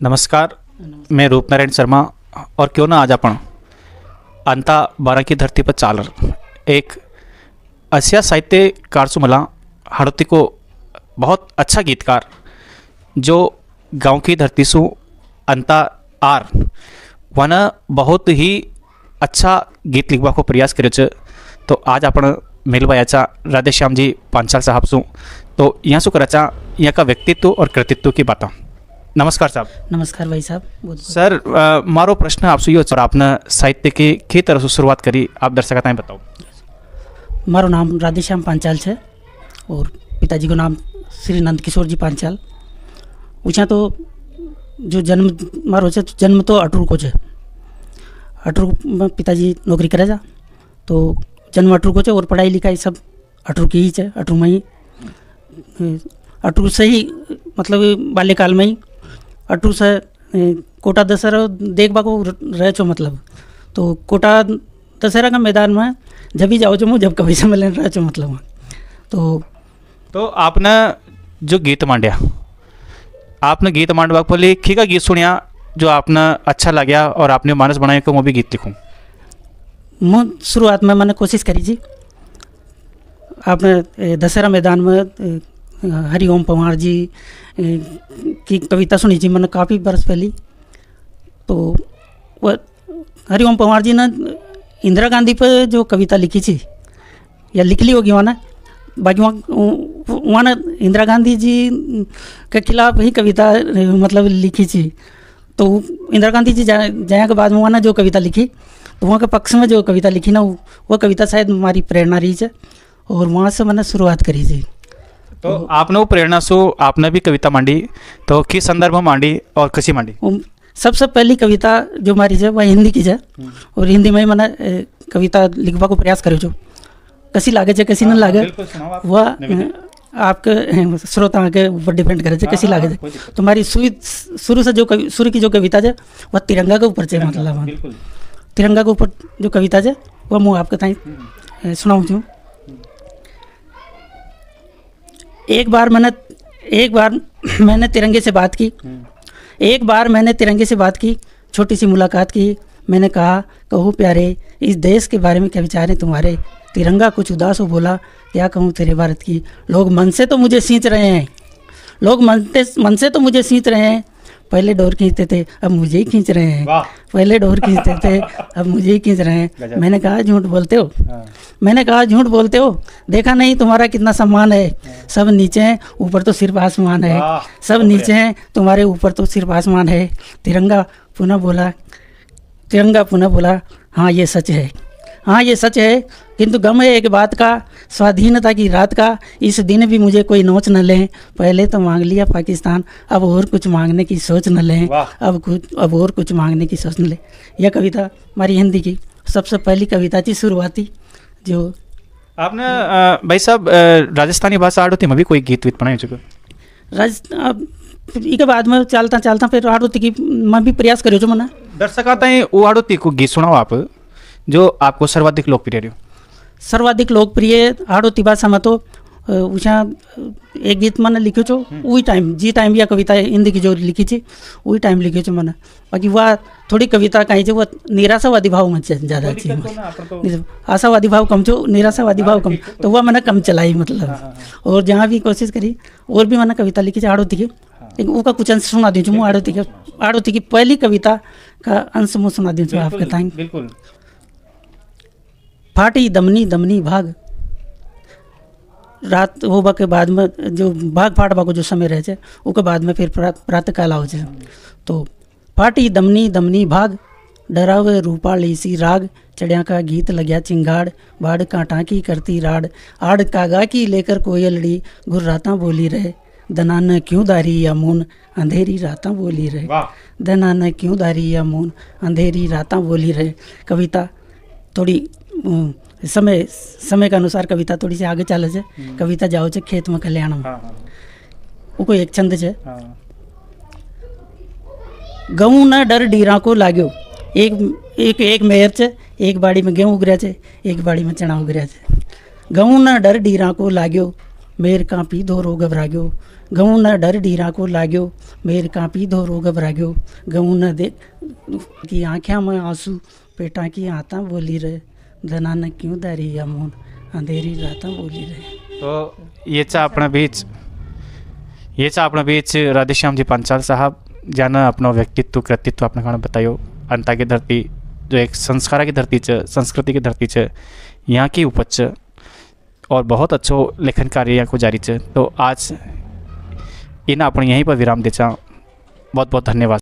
नमस्कार, मैं रूपनारायण शर्मा और क्यों ना आज अपन अंता 12 की धरती पर चालर एक आसिया साहित्यकार से मला हाड़ोती को बहुत अच्छा गीतकार जो गांव की धरती सु अंता आर वन बहुत ही अच्छा गीत लिखवा को प्रयास करे छ। तो आज अपन मिलवायाचा राधेश्याम जी पांचाल साहब सु तो यहाँ सु कराचा यहाँ का व्यक्तित्व और कृतित्व की बात। नमस्कार साहब। नमस्कार भाई साहब। सर मारो प्रश्न आपसे यो सर आपने साहित्य की तरह से शुरुआत करी, आप दर्शक बताओ। मारो नाम राधेश्याम पांचाल है और पिताजी को नाम श्री नंद किशोर जी पांचाल। पूछा तो जो जन्म मारो है जन्म तो अटरू को है। अटरू में पिताजी नौकरी करे जा तो जन्म अटरू को है और पढ़ाई लिखाई सब अटरू की ही है। अटरू में ही अटरू से ही मतलब बाल्यकाल में ही अटरू से कोटा दशहरा देखबा को रह छो मतलब तो कोटा दशहरा का मैदान में जब भी जाओ छो जब कभी से मिलने रह छो मतलब तो आपने जो गीत मांडिया आपने गीत मांडवा पहले खी का गीत सुनिया जो आपने अच्छा लगा और आपने मानस बनाया कि मैं भी गीत लिखूँ। मैं शुरुआत में मैंने कोशिश करी जी। आपने दशहरा मैदान में हरिओम पवार जी की कविता सुनी थी मैंने काफ़ी बरस पहले। तो वह हरिओम पवार जी ने इंदिरा गांधी पर जो कविता लिखी थी या लिख ली होगी वहाँ बाकी वहाँ ने इंदिरा गांधी जी के खिलाफ ही कविता मतलब लिखी थी। तो इंदिरा गांधी जी जाने के बाद में वहाँ ने जो कविता लिखी तो वहाँ के पक्ष में जो कविता लिखी ना वो कविता शायद हमारी प्रेरणा रही है और वहाँ से मैंने शुरुआत करी थी। तो आपने वो प्रेरणा से आपने भी कविता मांडी तो किस संदर्भ में मांडी और कसी मांडी? सबसे पहली कविता जो हमारी है वह हिंदी की है और हिंदी में मैंने कविता लिखवा को प्रयास करो जो कसी लागे है कैसी न लागे वह आपके श्रोता के ऊपर डिपेंड करे है कैसी लागे है। तो हमारी शुरू से जो शुरू की जो कविता है वह तिरंगा के ऊपर है मतलब तिरंगा के ऊपर जो कविता है वह मैं आपके ताई सुनाऊँ छूँ। एक बार मैंने तिरंगे से बात की। एक बार मैंने तिरंगे से बात की, छोटी सी मुलाकात की। मैंने कहा कहो प्यारे इस देश के बारे में क्या विचार हैं तुम्हारे। तिरंगा कुछ उदास हो बोला क्या कहूँ तेरे भारत की। लोग मन से तो मुझे खींच रहे हैं, लोग मन से तो मुझे खींच रहे हैं। पहले डोर खींचते थे अब मुझे ही खींच रहे हैं। पहले डोर खींचते थे अब मुझे ही खींच रहे हैं। मैंने कहा झूठ बोलते हो, मैंने कहा झूठ बोलते हो। देखा नहीं तुम्हारा कितना सम्मान है। सब नीचे हैं ऊपर तो सिर्फ आसमान है। सब नीचे हैं तुम्हारे ऊपर तो सिर्फ आसमान है। तिरंगा पुनः बोला हाँ ये सच है, हाँ ये सच है। किंतु गम है एक बात का स्वाधीनता की रात का। इस दिन भी मुझे कोई नोच न ले। पहले तो मांग लिया पाकिस्तान अब और कुछ मांगने की सोच न लें। अब और कुछ मांगने की सोच न ले। यह कविता हमारी हिंदी की सबसे पहली कविता थी शुरुआती जो आपने भाई साहब राजस्थानी भाषा आड़ोती में भी कोई गीत वीत बनाए चुके? इसके बाद में चलता फिर आड़ोती की मैं भी प्रयास करो जो मैंने दर्शक आता है वो आड़ोती को गीत सुनाओ आप जो आपको सर्वाधिक लोकप्रिय रही। सर्वाधिक लोकप्रिय आड़ोती भाषा में तो उषा एक गीत मैंने लिखो छो वही टाइम जी टाइम या कविता हिंदी की जो लिखी थी वही टाइम लिखो छो मैंने। बाकी वह थोड़ी कविता कहीं वो निराशावादी भाव में ज़्यादा अच्छी आशावादी भाव कम छो निराशावादी भाव कम तो वह मैंने कम चलाई मतलब। और जहाँ भी कोशिश करी और भी मैंने कविता लिखी थी आड़ोती की लेकिन वो का कुछ अंश सुना दूँ मैं आड़ोती की पहली कविता का अंश मैं सुना दूँ आपके ताई। बिल्कुल। फाटी दमनी दमनी भाग रात होबा के बाद में जो भाग फाटबा को जो समय रहे छे उसके बाद में फिर प्रातः काल आओ छे। तो फाटी दमनी दमनी भाग डरावे रूपाली सी राग। चढ़िया का गीत लग्या चिंगाड़ बाड़ कांटा की करती राड़। आड़ कागा की लेकर कोयलड़ी घुर्राता बोली रहे। दना न क्यों दारी या मून अंधेरी राता बोली रहे। दना न क्यों दारी या मून अंधेरी राता बोली रहे। कविता थोड़ी समय के अनुसार कविता थोड़ी सी आगे चले छे। कविता जाओ छे खेत में कल्याण में वो कोई एक छंद छे। गऊ न डर डीरा को लाग्यो एक मेयर छे। एक बाड़ी में गेहूँ उगर्या छे एक बाड़ी में चना उगर्या छे। गऊ न डर डीरा को लाग्यो मेर कापी धोरो घबराग्यो, गऊ न डर डीरा को लाग्यो, मेर कापी धोरो घबराग्यो, गऊ न दे की आँख्या में आंसू, पेटा की आता बोली रहे, जना न क्यों दारी या मोन, अंधेरी राता बोली रहे। तो येचा अपना बीच राधेश्याम जी पांचाल साहब, ज्यानं अपना व्यक्तित्व कृतित्व अपना खाना बतायो। अंता की धरती जो एक संस्कारा की धरती च, संस्कृति की धरती च, यहाँ की उपज च, और बहुत अच्छो लेखन कार्य यहाँ को जारी च। तो आज इन अपने यहीं पर विराम देचा। बहुत बहुत धन्यवाद।